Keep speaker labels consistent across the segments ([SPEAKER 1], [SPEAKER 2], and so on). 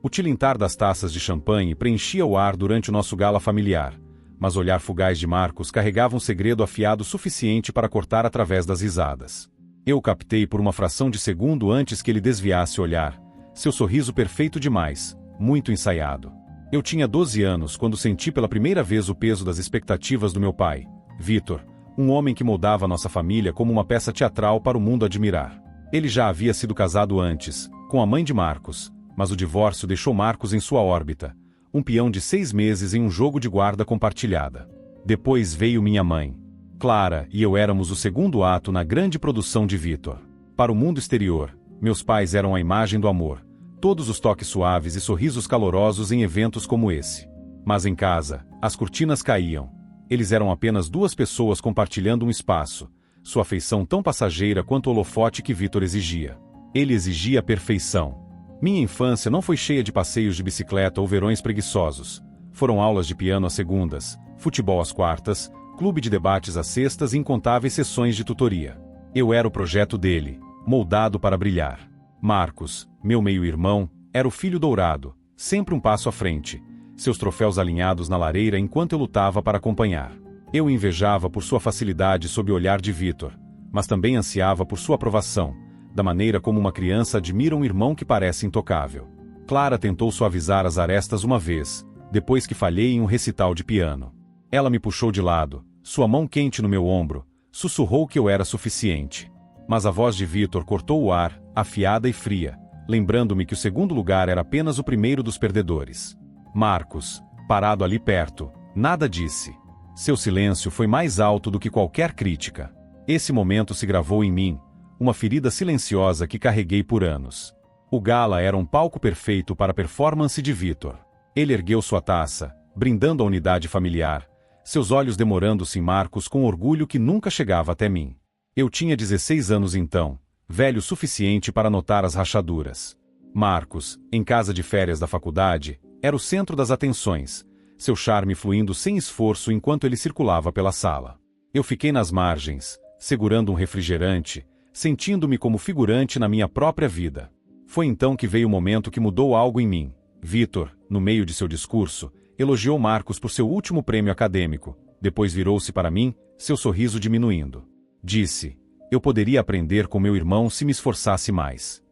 [SPEAKER 1] O tilintar das taças de champanhe preenchia o ar durante o nosso gala familiar, mas o olhar fugaz de Marcos carregava um segredo afiado suficiente para cortar através das risadas. Eu o captei por uma fração de segundo antes que ele desviasse o olhar, seu sorriso perfeito demais, muito ensaiado. Eu tinha 12 anos quando senti pela primeira vez o peso das expectativas do meu pai, Vitor, um homem que moldava nossa família como uma peça teatral para o mundo admirar. Ele já havia sido casado antes, com a mãe de Marcos, mas o divórcio deixou Marcos em sua órbita, um peão de 6 meses em um jogo de guarda compartilhada. Depois veio minha mãe. Clara e eu éramos o segundo ato na grande produção de Vitor. Para o mundo exterior, meus pais eram a imagem do amor, todos os toques suaves e sorrisos calorosos em eventos como esse. Mas em casa, as cortinas caíam. Eles eram apenas 2 pessoas compartilhando um espaço, sua afeição tão passageira quanto o holofote que Vitor exigia. Ele exigia a perfeição. Minha infância não foi cheia de passeios de bicicleta ou verões preguiçosos. Foram aulas de piano às segundas, futebol às quartas, clube de debates às sextas e incontáveis sessões de tutoria. Eu era o projeto dele, moldado para brilhar. Marcos, meu meio-irmão, era o filho dourado, sempre um passo à frente, seus troféus alinhados na lareira enquanto eu lutava para acompanhar. Eu o invejava por sua facilidade sob o olhar de Vitor, mas também ansiava por sua aprovação, da maneira como uma criança admira um irmão que parece intocável. Clara tentou suavizar as arestas uma vez, depois que falhei em um recital de piano. Ela me puxou de lado, sua mão quente no meu ombro, sussurrou que eu era suficiente. Mas a voz de Vitor cortou o ar, afiada e fria, lembrando-me que o segundo lugar era apenas o primeiro dos perdedores. Marcos, parado ali perto, nada disse. Seu silêncio foi mais alto do que qualquer crítica. Esse momento se gravou em mim, uma ferida silenciosa que carreguei por anos. O gala era um palco perfeito para a performance de Vitor. Ele ergueu sua taça, brindando a unidade familiar, seus olhos demorando-se em Marcos com orgulho que nunca chegava até mim. Eu tinha 16 anos então, velho o suficiente para notar as rachaduras. Marcos, em casa de férias da faculdade, era o centro das atenções, seu charme fluindo sem esforço enquanto ele circulava pela sala. Eu fiquei nas margens, segurando um refrigerante, sentindo-me como figurante na minha própria vida. Foi então que veio o momento que mudou algo em mim. Vitor, no meio de seu discurso, elogiou Marcos por seu último prêmio acadêmico, depois virou-se para mim, seu sorriso diminuindo. Disse, eu poderia aprender com meu irmão se me esforçasse mais.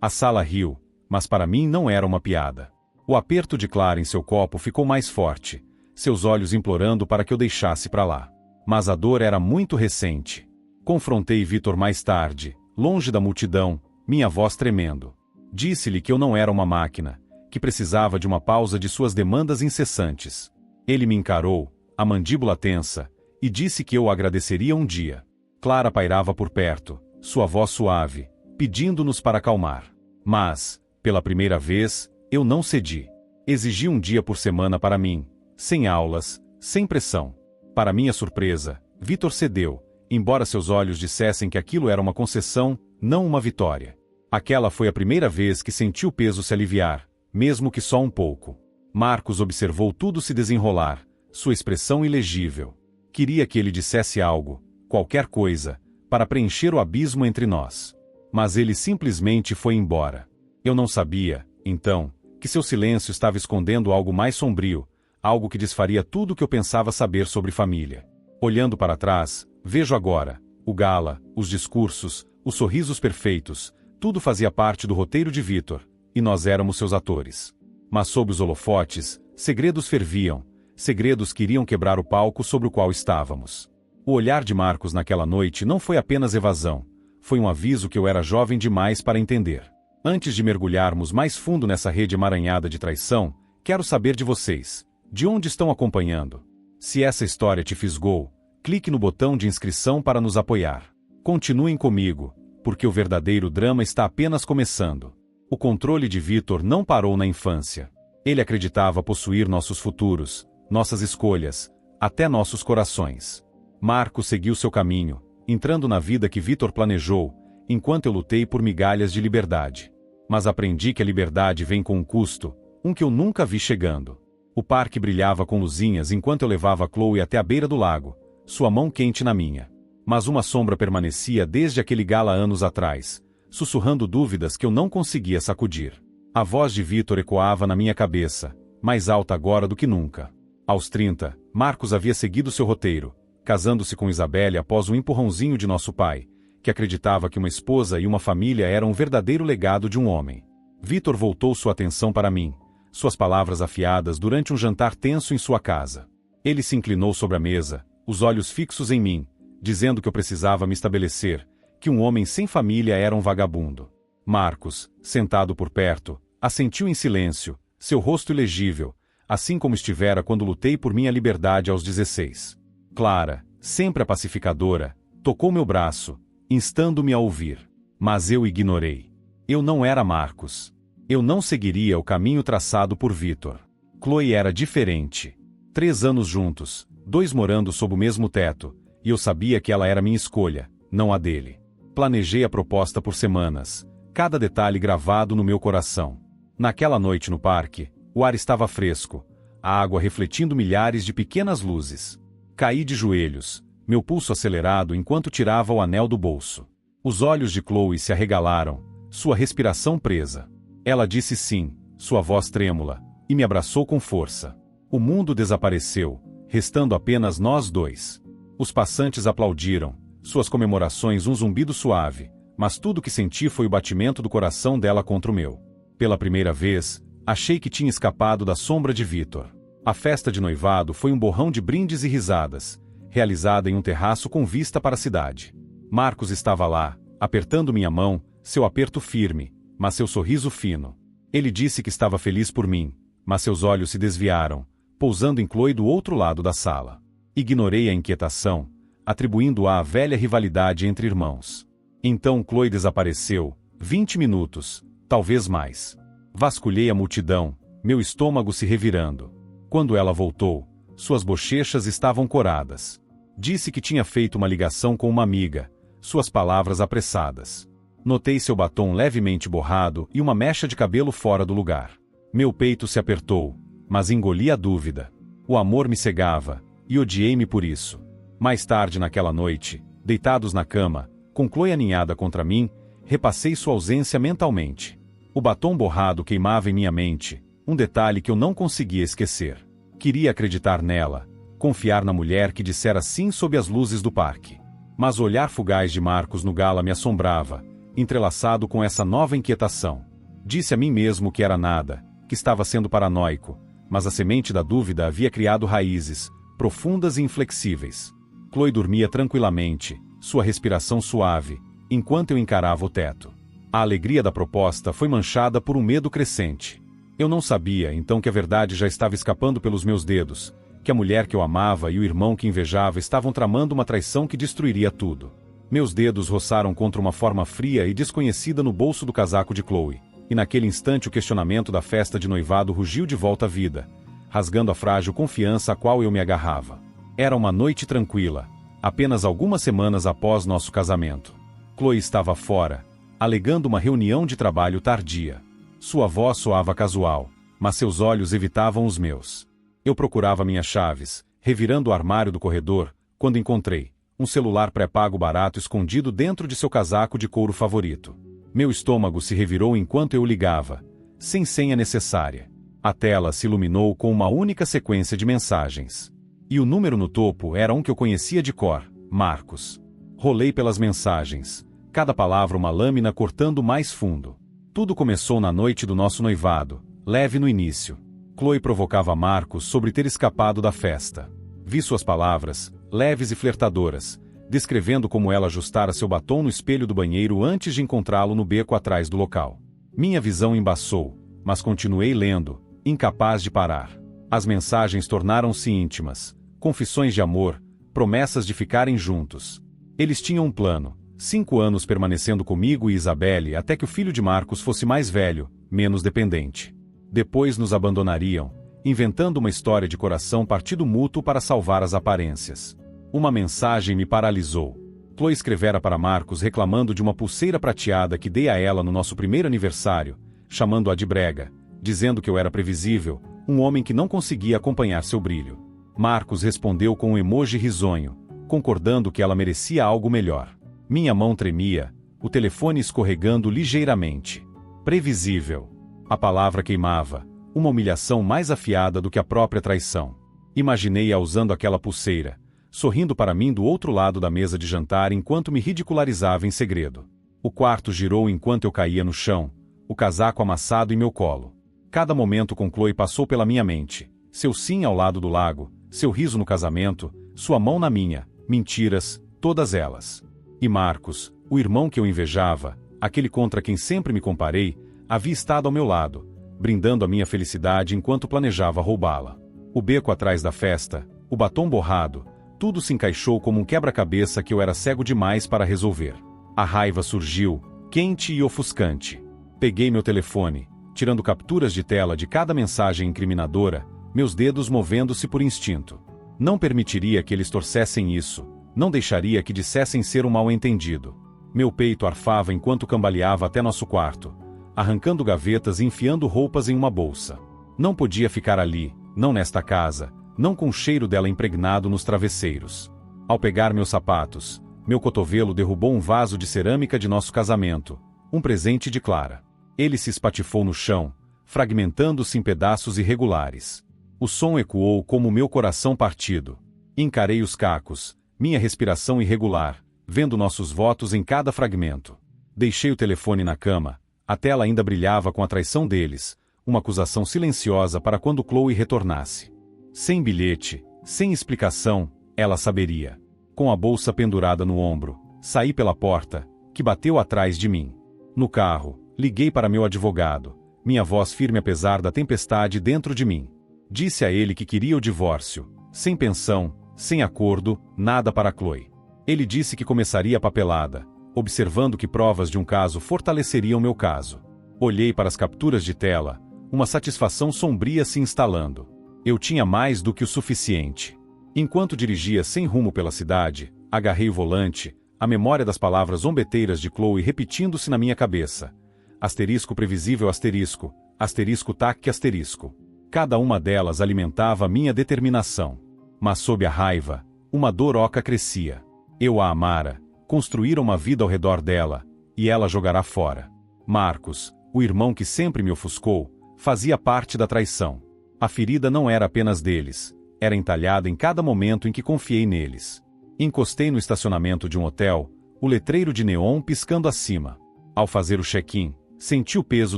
[SPEAKER 1] A sala riu, mas para mim não era uma piada. O aperto de Clara em seu copo ficou mais forte, seus olhos implorando para que eu deixasse para lá. Mas a dor era muito recente. Confrontei Vitor mais tarde, longe da multidão, minha voz tremendo. Disse-lhe que eu não era uma máquina, que precisava de uma pausa de suas demandas incessantes. Ele me encarou, a mandíbula tensa, e disse que eu o agradeceria um dia. Clara pairava por perto, sua voz suave, pedindo-nos para acalmar. Mas, pela primeira vez, eu não cedi. Exigi um dia por semana para mim, sem aulas, sem pressão. Para minha surpresa, Vitor cedeu, embora seus olhos dissessem que aquilo era uma concessão, não uma vitória. Aquela foi a primeira vez que senti o peso se aliviar, mesmo que só um pouco. Marcos observou tudo se desenrolar, sua expressão ilegível. Queria que ele dissesse algo, qualquer coisa, para preencher o abismo entre nós. Mas ele simplesmente foi embora. Eu não sabia, então, que seu silêncio estava escondendo algo mais sombrio, algo que desfaria tudo o que eu pensava saber sobre família. Olhando para trás, vejo agora, o gala, os discursos, os sorrisos perfeitos, tudo fazia parte do roteiro de Vitor, e nós éramos seus atores. Mas sob os holofotes, segredos ferviam, segredos que iriam quebrar o palco sobre o qual estávamos. O olhar de Marcos naquela noite não foi apenas evasão, foi um aviso que eu era jovem demais para entender. Antes de mergulharmos mais fundo nessa rede emaranhada de traição, quero saber de vocês, de onde estão acompanhando? Se essa história te fisgou, clique no botão de inscrição para nos apoiar. Continuem comigo, porque o verdadeiro drama está apenas começando. O controle de Vitor não parou na infância. Ele acreditava possuir nossos futuros, nossas escolhas, até nossos corações. Marcos seguiu seu caminho, entrando na vida que Vitor planejou, enquanto eu lutei por migalhas de liberdade. Mas aprendi que a liberdade vem com um custo, um que eu nunca vi chegando. O parque brilhava com luzinhas enquanto eu levava Chloe até a beira do lago, sua mão quente na minha. Mas uma sombra permanecia desde aquele gala anos atrás, sussurrando dúvidas que eu não conseguia sacudir. A voz de Vitor ecoava na minha cabeça, mais alta agora do que nunca. Aos 30, Marcos havia seguido seu roteiro, casando-se com Isabelle após um empurrãozinho de nosso pai, que acreditava que uma esposa e uma família eram um verdadeiro legado de um homem. Vitor voltou sua atenção para mim, suas palavras afiadas durante um jantar tenso em sua casa. Ele se inclinou sobre a mesa, os olhos fixos em mim, dizendo que eu precisava me estabelecer, que um homem sem família era um vagabundo. Marcos, sentado por perto, assentiu em silêncio, seu rosto ilegível, assim como estivera quando lutei por minha liberdade aos 16. Clara, sempre a pacificadora, tocou meu braço, instando-me a ouvir. Mas eu ignorei. Eu não era Marcos. Eu não seguiria o caminho traçado por Vitor. Chloe era diferente. 3 anos juntos, 2 morando sob o mesmo teto, e eu sabia que ela era minha escolha, não a dele. Planejei a proposta por semanas, cada detalhe gravado no meu coração. Naquela noite no parque, o ar estava fresco, a água refletindo milhares de pequenas luzes. Caí de joelhos, meu pulso acelerado enquanto tirava o anel do bolso. Os olhos de Chloe se arregalaram, sua respiração presa. Ela disse sim, sua voz trêmula, e me abraçou com força. O mundo desapareceu, restando apenas nós dois. Os passantes aplaudiram, suas comemorações um zumbido suave, mas tudo que senti foi o batimento do coração dela contra o meu. Pela primeira vez, achei que tinha escapado da sombra de Vitor. A festa de noivado foi um borrão de brindes e risadas, realizada em um terraço com vista para a cidade. Marcos estava lá, apertando minha mão, seu aperto firme, mas seu sorriso fino. Ele disse que estava feliz por mim, mas seus olhos se desviaram, pousando em Chloe do outro lado da sala. Ignorei a inquietação, atribuindo-a à velha rivalidade entre irmãos. Então Chloe desapareceu, 20 minutos, talvez mais. Vasculhei a multidão, meu estômago se revirando. Quando ela voltou, suas bochechas estavam coradas. Disse que tinha feito uma ligação com uma amiga, suas palavras apressadas. Notei seu batom levemente borrado e uma mecha de cabelo fora do lugar. Meu peito se apertou, mas engoli a dúvida. O amor me cegava, e odiei-me por isso. Mais tarde naquela noite, deitados na cama, com Chloe aninhada contra mim, repassei sua ausência mentalmente. O batom borrado queimava em minha mente, um detalhe que eu não conseguia esquecer. Queria acreditar nela, confiar na mulher que dissera sim sob as luzes do parque. Mas o olhar fugaz de Marcos no gala me assombrava, entrelaçado com essa nova inquietação. Disse a mim mesmo que era nada, que estava sendo paranoico, mas a semente da dúvida havia criado raízes, profundas e inflexíveis. Chloe dormia tranquilamente, sua respiração suave, enquanto eu encarava o teto. A alegria da proposta foi manchada por um medo crescente. Eu não sabia, então, que a verdade já estava escapando pelos meus dedos, que a mulher que eu amava e o irmão que invejava estavam tramando uma traição que destruiria tudo. Meus dedos roçaram contra uma forma fria e desconhecida no bolso do casaco de Chloe, e naquele instante o questionamento da festa de noivado rugiu de volta à vida, rasgando a frágil confiança a qual eu me agarrava. Era uma noite tranquila, apenas algumas semanas após nosso casamento. Chloe estava fora, alegando uma reunião de trabalho tardia. Sua voz soava casual, mas seus olhos evitavam os meus. Eu procurava minhas chaves, revirando o armário do corredor, quando encontrei um celular pré-pago barato escondido dentro de seu casaco de couro favorito. Meu estômago se revirou enquanto eu o ligava, sem senha necessária. A tela se iluminou com uma única sequência de mensagens. E o número no topo era um que eu conhecia de cor, Marcos. Rolei pelas mensagens, cada palavra uma lâmina cortando mais fundo. Tudo começou na noite do nosso noivado, leve no início. Chloe provocava Marcos sobre ter escapado da festa. Vi suas palavras, leves e flertadoras, descrevendo como ela ajustara seu batom no espelho do banheiro antes de encontrá-lo no beco atrás do local. Minha visão embaçou, mas continuei lendo, incapaz de parar. As mensagens tornaram-se íntimas, confissões de amor, promessas de ficarem juntos. Eles tinham um plano, 5 anos permanecendo comigo e Isabelle até que o filho de Marcos fosse mais velho, menos dependente. Depois nos abandonariam, inventando uma história de coração partido mútuo para salvar as aparências. Uma mensagem me paralisou. Chloe escrevera para Marcos reclamando de uma pulseira prateada que dei a ela no nosso primeiro aniversário, chamando-a de brega, dizendo que eu era previsível, um homem que não conseguia acompanhar seu brilho. Marcos respondeu com um emoji risonho, concordando que ela merecia algo melhor. Minha mão tremia, o telefone escorregando ligeiramente. Previsível. A palavra queimava, uma humilhação mais afiada do que a própria traição. Imaginei-a usando aquela pulseira, sorrindo para mim do outro lado da mesa de jantar enquanto me ridicularizava em segredo. O quarto girou enquanto eu caía no chão, o casaco amassado em meu colo. Cada momento com Chloe passou pela minha mente. Seu sim ao lado do lago, seu riso no casamento, sua mão na minha, mentiras, todas elas. E Marcos, o irmão que eu invejava, aquele contra quem sempre me comparei, havia estado ao meu lado, brindando a minha felicidade enquanto planejava roubá-la. O beco atrás da festa, o batom borrado, tudo se encaixou como um quebra-cabeça que eu era cego demais para resolver. A raiva surgiu, quente e ofuscante. Peguei meu telefone, tirando capturas de tela de cada mensagem incriminadora, meus dedos movendo-se por instinto. Não permitiria que eles torcessem isso, não deixaria que dissessem ser um mal-entendido. Meu peito arfava enquanto cambaleava até nosso quarto, arrancando gavetas e enfiando roupas em uma bolsa. Não podia ficar ali, não nesta casa, não com o cheiro dela impregnado nos travesseiros. Ao pegar meus sapatos, meu cotovelo derrubou um vaso de cerâmica de nosso casamento, um presente de Clara. Ele se espatifou no chão, fragmentando-se em pedaços irregulares. O som ecoou como meu coração partido. Encarei os cacos, minha respiração irregular, vendo nossos votos em cada fragmento. Deixei o telefone na cama, a tela ainda brilhava com a traição deles, uma acusação silenciosa para quando Chloe retornasse. Sem bilhete, sem explicação, ela saberia. Com a bolsa pendurada no ombro, saí pela porta, que bateu atrás de mim. No carro, liguei para meu advogado, minha voz firme apesar da tempestade dentro de mim. Disse a ele que queria o divórcio, sem pensão, sem acordo, nada para Chloe. Ele disse que começaria a papelada, observando que provas de um caso fortaleceriam meu caso. Olhei para as capturas de tela, uma satisfação sombria se instalando. Eu tinha mais do que o suficiente. Enquanto dirigia sem rumo pela cidade, agarrei o volante, a memória das palavras zombeteiras de Chloe repetindo-se na minha cabeça. Asterisco previsível asterisco, asterisco tac asterisco. Cada uma delas alimentava minha determinação. Mas sob a raiva, uma dor oca crescia. Eu a amara, construíra uma vida ao redor dela, e ela jogará fora. Marcos, o irmão que sempre me ofuscou, fazia parte da traição. A ferida não era apenas deles, era entalhada em cada momento em que confiei neles. Encostei no estacionamento de um hotel, o letreiro de neon piscando acima. Ao fazer o check-in, senti o peso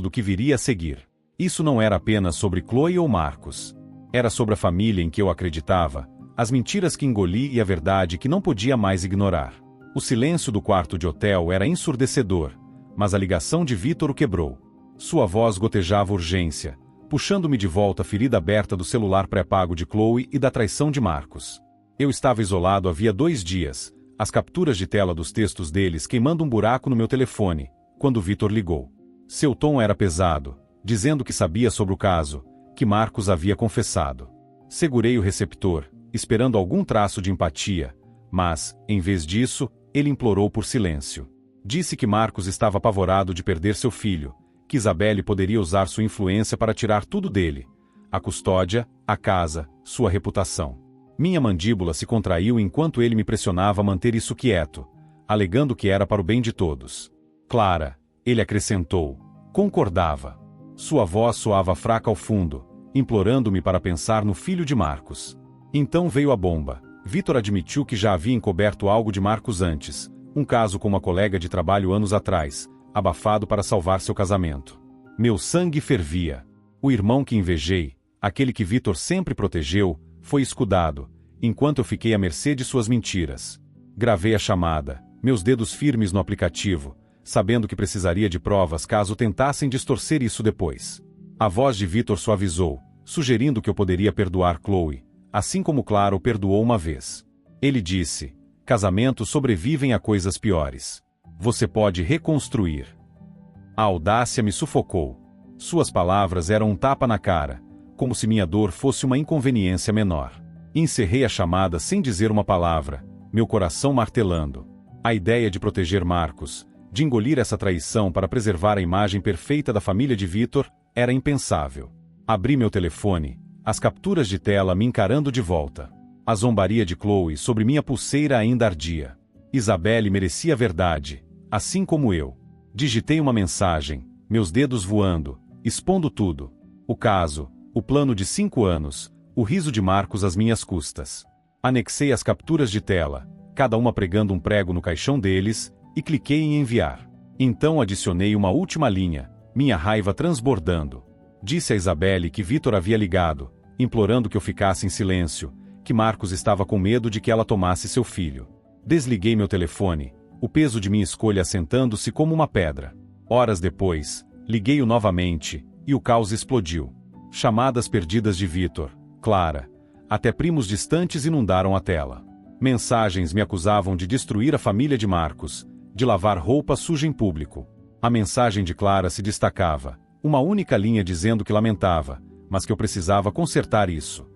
[SPEAKER 1] do que viria a seguir. Isso não era apenas sobre Chloe ou Marcos. Era sobre a família em que eu acreditava, as mentiras que engoli e a verdade que não podia mais ignorar. O silêncio do quarto de hotel era ensurdecedor, mas a ligação de Vitor o quebrou. Sua voz gotejava urgência, puxando-me de volta a ferida aberta do celular pré-pago de Chloe e da traição de Marcos. Eu estava isolado havia 2 dias, as capturas de tela dos textos deles queimando um buraco no meu telefone, quando Vitor ligou. Seu tom era pesado, dizendo que sabia sobre o caso, que Marcos havia confessado. Segurei o receptor, esperando algum traço de empatia, mas, em vez disso, ele implorou por silêncio. Disse que Marcos estava apavorado de perder seu filho, que Isabelle poderia usar sua influência para tirar tudo dele, a custódia, a casa, sua reputação. Minha mandíbula se contraiu enquanto ele me pressionava a manter isso quieto, alegando que era para o bem de todos. Clara, ele acrescentou, concordava. Sua voz soava fraca ao fundo, implorando-me para pensar no filho de Marcos. Então veio a bomba. Vitor admitiu que já havia encoberto algo de Marcos antes, um caso com uma colega de trabalho anos atrás, abafado para salvar seu casamento. Meu sangue fervia. O irmão que invejei, aquele que Vitor sempre protegeu, foi escudado, enquanto eu fiquei à mercê de suas mentiras. Gravei a chamada, meus dedos firmes no aplicativo, sabendo que precisaria de provas caso tentassem distorcer isso depois. A voz de Vitor suavizou, sugerindo que eu poderia perdoar Chloe, assim como Clara o perdoou uma vez. Ele disse, casamentos sobrevivem a coisas piores. Você pode reconstruir. A audácia me sufocou. Suas palavras eram um tapa na cara, como se minha dor fosse uma inconveniência menor. Encerrei a chamada sem dizer uma palavra, meu coração martelando. A ideia de proteger Marcos, de engolir essa traição para preservar a imagem perfeita da família de Vitor, era impensável. Abri meu telefone, as capturas de tela me encarando de volta. A zombaria de Chloe sobre minha pulseira ainda ardia. Isabelle merecia a verdade, assim como eu. Digitei uma mensagem, meus dedos voando, expondo tudo. O caso, o plano de 5 anos, o riso de Marcos às minhas custas. Anexei as capturas de tela, cada uma pregando um prego no caixão deles, e cliquei em enviar. Então adicionei uma última linha, minha raiva transbordando. Disse a Isabelle que Vitor havia ligado, implorando que eu ficasse em silêncio, que Marcos estava com medo de que ela tomasse seu filho. Desliguei meu telefone, o peso de minha escolha assentando-se como uma pedra. Horas depois, liguei-o novamente, e o caos explodiu. Chamadas perdidas de Vitor, Clara, até primos distantes inundaram a tela. Mensagens me acusavam de destruir a família de Marcos, de lavar roupa suja em público. A mensagem de Clara se destacava, uma única linha dizendo que lamentava, mas que eu precisava consertar isso.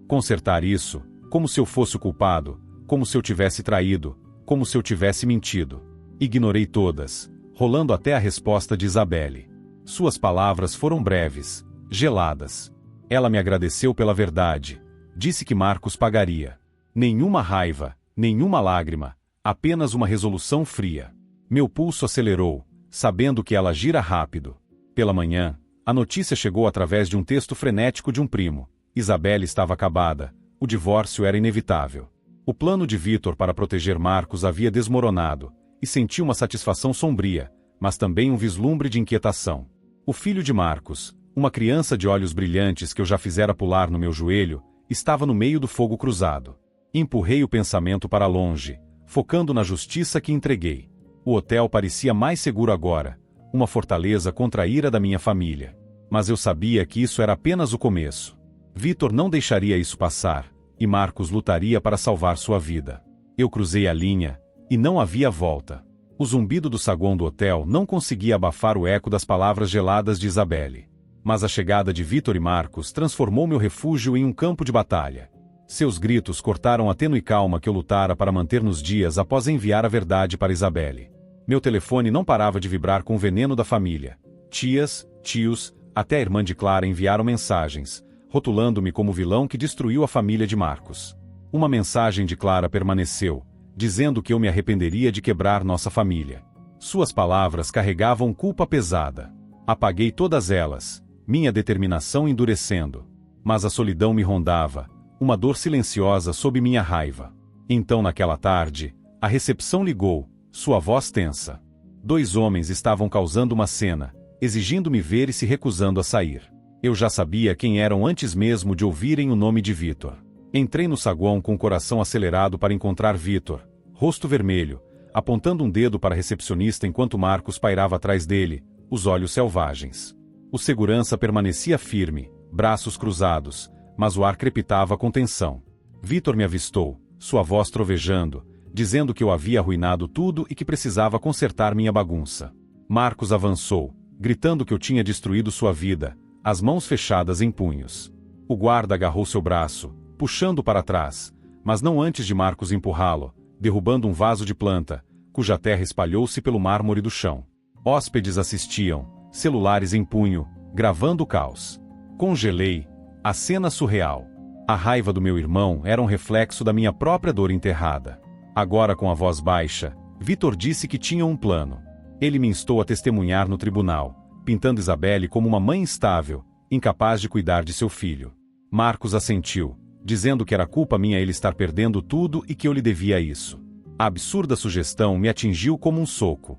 [SPEAKER 1] Consertar isso, como se eu fosse o culpado, como se eu tivesse traído, como se eu tivesse mentido. Ignorei todas, rolando até a resposta de Isabelle. Suas palavras foram breves, geladas. Ela me agradeceu pela verdade, disse que Marcos pagaria. Nenhuma raiva, nenhuma lágrima, apenas uma resolução fria. Meu pulso acelerou, sabendo que ela gira rápido. Pela manhã, a notícia chegou através de um texto frenético de um primo. Isabelle estava acabada, o divórcio era inevitável. O plano de Vitor para proteger Marcos havia desmoronado, e senti uma satisfação sombria, mas também um vislumbre de inquietação. O filho de Marcos, uma criança de olhos brilhantes que eu já fizera pular no meu joelho, estava no meio do fogo cruzado. Empurrei o pensamento para longe, focando na justiça que entreguei. O hotel parecia mais seguro agora, uma fortaleza contra a ira da minha família. Mas eu sabia que isso era apenas o começo. Vitor não deixaria isso passar, e Marcos lutaria para salvar sua vida. Eu cruzei a linha, e não havia volta. O zumbido do saguão do hotel não conseguia abafar o eco das palavras geladas de Isabelle. Mas a chegada de Vitor e Marcos transformou meu refúgio em um campo de batalha. Seus gritos cortaram a tênue calma que eu lutara para manter nos dias após enviar a verdade para Isabelle. Meu telefone não parava de vibrar com o veneno da família. Tias, tios, até a irmã de Clara enviaram mensagens, rotulando-me como o vilão que destruiu a família de Marcos. Uma mensagem de Clara permaneceu, dizendo que eu me arrependeria de quebrar nossa família. Suas palavras carregavam culpa pesada. Apaguei todas elas, minha determinação endurecendo. Mas a solidão me rondava, uma dor silenciosa sob minha raiva. Então naquela tarde, a recepção ligou, sua voz tensa. 2 homens estavam causando uma cena, exigindo-me ver e se recusando a sair. Eu já sabia quem eram antes mesmo de ouvirem o nome de Vitor. Entrei no saguão com o coração acelerado para encontrar Vitor, rosto vermelho, apontando um dedo para a recepcionista enquanto Marcos pairava atrás dele, os olhos selvagens. O segurança permanecia firme, braços cruzados, mas o ar crepitava com tensão. Vitor me avistou, sua voz trovejando, dizendo que eu havia arruinado tudo e que precisava consertar minha bagunça. Marcos avançou, gritando que eu tinha destruído sua vida, as mãos fechadas em punhos. O guarda agarrou seu braço, puxando para trás, mas não antes de Marcos empurrá-lo, derrubando um vaso de planta, cuja terra espalhou-se pelo mármore do chão. Hóspedes assistiam, celulares em punho, gravando o caos. Congelei. A cena surreal. A raiva do meu irmão era um reflexo da minha própria dor enterrada. Agora com a voz baixa, Vitor disse que tinha um plano. Ele me instou a testemunhar no tribunal, pintando Isabelle como uma mãe instável, incapaz de cuidar de seu filho. Marcos assentiu, dizendo que era culpa minha ele estar perdendo tudo e que eu lhe devia isso. A absurda sugestão me atingiu como um soco.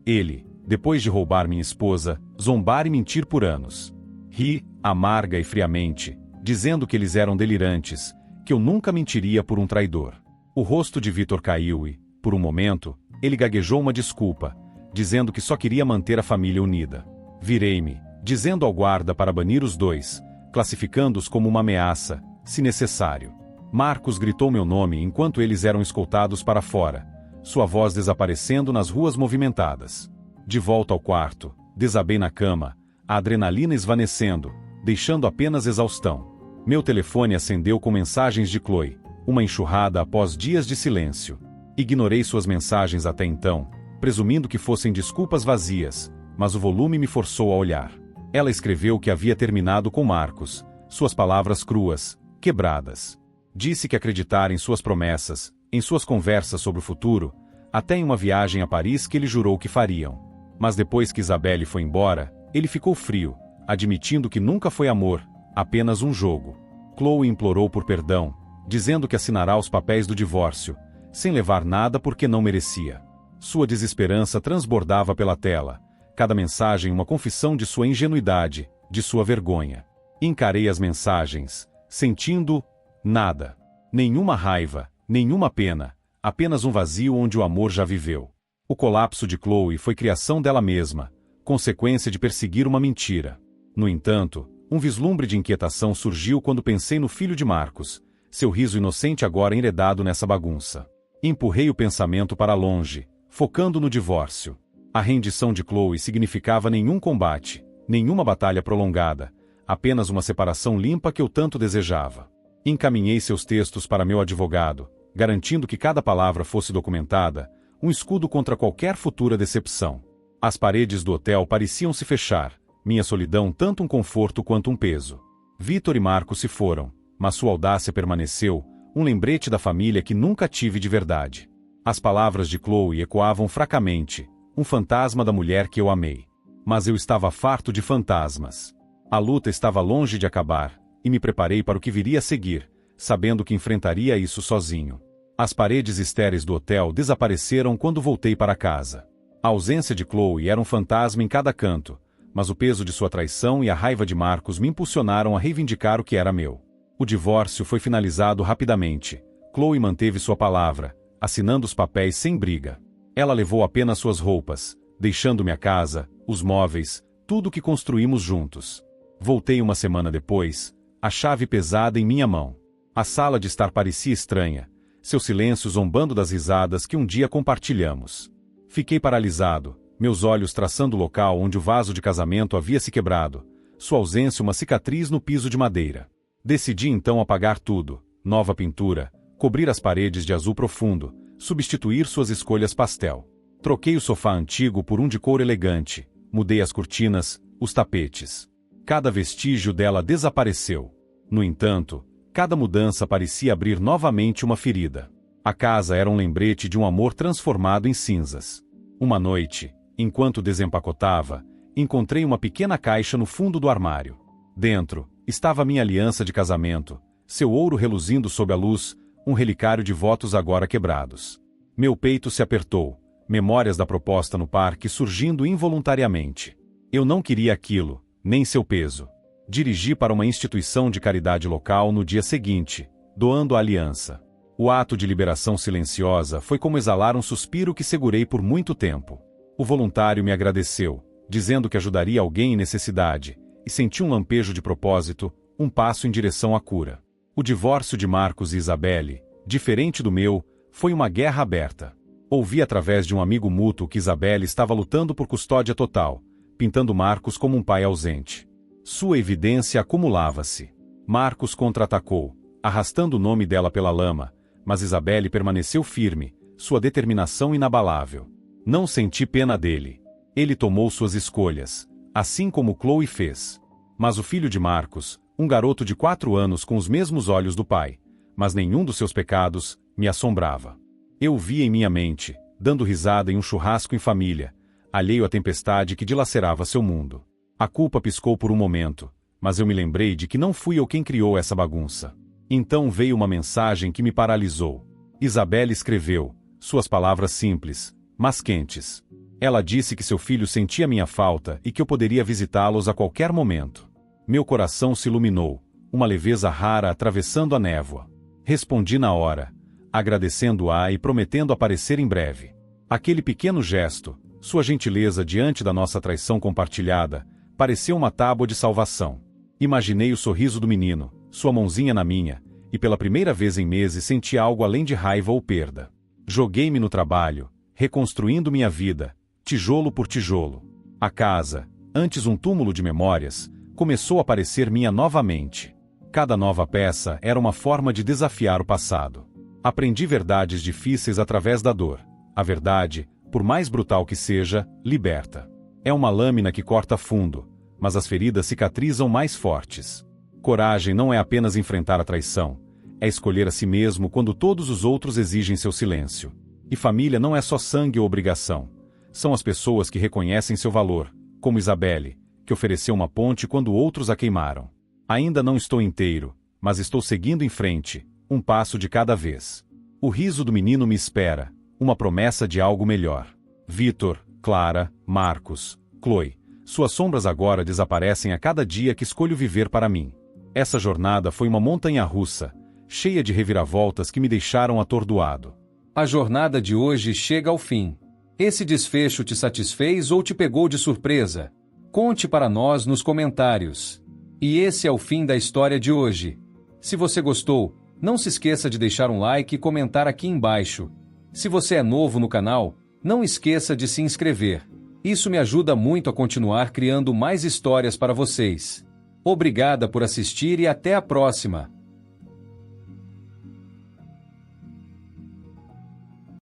[SPEAKER 1] Ele, depois de roubar minha esposa, zombar e mentir por anos. Ri, amarga e friamente, dizendo que eles eram delirantes, que eu nunca mentiria por um traidor. O rosto de Vitor caiu e, por um momento, ele gaguejou uma desculpa, dizendo que só queria manter a família unida. Virei-me, dizendo ao guarda para banir os 2, classificando-os como uma ameaça, se necessário. Marcos gritou meu nome enquanto eles eram escoltados para fora, sua voz desaparecendo nas ruas movimentadas. De volta ao quarto, desabei na cama, a adrenalina esvanecendo, deixando apenas exaustão. Meu telefone acendeu com mensagens de Chloe, uma enxurrada após dias de silêncio. Ignorei suas mensagens até então, presumindo que fossem desculpas vazias, mas o volume me forçou a olhar. Ela escreveu que havia terminado com Marcos, suas palavras cruas, quebradas. Disse que acreditara em suas promessas, em suas conversas sobre o futuro, até em uma viagem a Paris que ele jurou que fariam. Mas depois que Isabelle foi embora, Ele ficou frio, admitindo que nunca foi amor, apenas um jogo. Chloe implorou por perdão, dizendo que assinará os papéis do divórcio, sem levar nada porque não merecia. Sua desesperança transbordava pela tela, cada mensagem uma confissão de sua ingenuidade, de sua vergonha. Encarei as mensagens, sentindo nada. Nenhuma raiva, nenhuma pena, apenas um vazio onde o amor já viveu. O colapso de Chloe foi criação dela mesma, consequência de perseguir uma mentira. No entanto, um vislumbre de inquietação surgiu quando pensei no filho de Marcos, seu riso inocente agora enredado nessa bagunça. Empurrei o pensamento para longe, focando no divórcio. A rendição de Chloe significava nenhum combate, nenhuma batalha prolongada, apenas uma separação limpa que eu tanto desejava. Encaminhei seus textos para meu advogado, garantindo que cada palavra fosse documentada, um escudo contra qualquer futura decepção. As paredes do hotel pareciam se fechar, minha solidão tanto um conforto quanto um peso. Vitor e Marcos se foram, mas sua audácia permaneceu, um lembrete da família que nunca tive de verdade. As palavras de Chloe ecoavam fracamente, um fantasma da mulher que eu amei. Mas eu estava farto de fantasmas. A luta estava longe de acabar, e me preparei para o que viria a seguir, sabendo que enfrentaria isso sozinho. As paredes estéreis do hotel desapareceram quando voltei para casa. A ausência de Chloe era um fantasma em cada canto, mas o peso de sua traição e a raiva de Marcos me impulsionaram a reivindicar o que era meu. O divórcio foi finalizado rapidamente. Chloe manteve sua palavra, assinando os papéis sem briga. Ela levou apenas suas roupas, deixando-me a casa, os móveis, tudo o que construímos juntos. Voltei uma semana depois, a chave pesada em minha mão. A sala de estar parecia estranha, seu silêncio zombando das risadas que um dia compartilhamos. Fiquei paralisado, meus olhos traçando o local onde o vaso de casamento havia se quebrado, sua ausência uma cicatriz no piso de madeira. Decidi então apagar tudo, nova pintura, cobrir as paredes de azul profundo, substituir suas escolhas pastel. Troquei o sofá antigo por um de couro elegante, mudei as cortinas, os tapetes. Cada vestígio dela desapareceu. No entanto, cada mudança parecia abrir novamente uma ferida. A casa era um lembrete de um amor transformado em cinzas. Uma noite, enquanto desempacotava, encontrei uma pequena caixa no fundo do armário. Dentro, estava minha aliança de casamento, seu ouro reluzindo sob a luz, um relicário de votos agora quebrados. Meu peito se apertou, memórias da proposta no parque surgindo involuntariamente. Eu não queria aquilo, nem seu peso. Dirigi para uma instituição de caridade local no dia seguinte, doando a aliança. O ato de liberação silenciosa foi como exalar um suspiro que segurei por muito tempo. O voluntário me agradeceu, dizendo que ajudaria alguém em necessidade, e senti um lampejo de propósito, um passo em direção à cura. O divórcio de Marcos e Isabelle, diferente do meu, foi uma guerra aberta. Ouvi através de um amigo mútuo que Isabelle estava lutando por custódia total, pintando Marcos como um pai ausente. Sua evidência acumulava-se. Marcos contra-atacou, arrastando o nome dela pela lama, mas Isabelle permaneceu firme, sua determinação inabalável. Não senti pena dele. Ele tomou suas escolhas, assim como Chloe fez. Mas o filho de Marcos, um garoto de 4 anos com os mesmos olhos do pai, mas nenhum dos seus pecados, me assombrava. Eu o via em minha mente, dando risada em um churrasco em família, alheio à tempestade que dilacerava seu mundo. A culpa piscou por um momento, mas eu me lembrei de que não fui eu quem criou essa bagunça. Então veio uma mensagem que me paralisou. Isabelle escreveu, suas palavras simples, mas quentes. Ela disse que seu filho sentia minha falta e que eu poderia visitá-los a qualquer momento. Meu coração se iluminou, uma leveza rara atravessando a névoa. Respondi na hora, agradecendo-a e prometendo aparecer em breve. Aquele pequeno gesto, sua gentileza diante da nossa traição compartilhada, pareceu uma tábua de salvação. Imaginei o sorriso do menino, sua mãozinha na minha, e pela primeira vez em meses senti algo além de raiva ou perda. Joguei-me no trabalho, reconstruindo minha vida, tijolo por tijolo. A casa, antes um túmulo de memórias, começou a parecer minha novamente. Cada nova peça era uma forma de desafiar o passado. Aprendi verdades difíceis através da dor. A verdade, por mais brutal que seja, liberta. É uma lâmina que corta fundo, mas as feridas cicatrizam mais fortes. Coragem não é apenas enfrentar a traição, é escolher a si mesmo quando todos os outros exigem seu silêncio. E família não é só sangue ou obrigação. São as pessoas que reconhecem seu valor, como Isabelle, que ofereceu uma ponte quando outros a queimaram. Ainda não estou inteiro, mas estou seguindo em frente, um passo de cada vez. O riso do menino me espera, uma promessa de algo melhor. Vitor, Clara, Marcos, Chloe, suas sombras agora desaparecem a cada dia que escolho viver para mim. Essa jornada foi uma montanha-russa, cheia de reviravoltas que me deixaram atordoado.
[SPEAKER 2] A jornada de hoje chega ao fim. Esse desfecho te satisfez ou te pegou de surpresa? Conte para nós nos comentários. E esse é o fim da história de hoje. Se você gostou, não se esqueça de deixar um like e comentar aqui embaixo. Se você é novo no canal, não esqueça de se inscrever. Isso me ajuda muito a continuar criando mais histórias para vocês. Obrigada por assistir e até a próxima!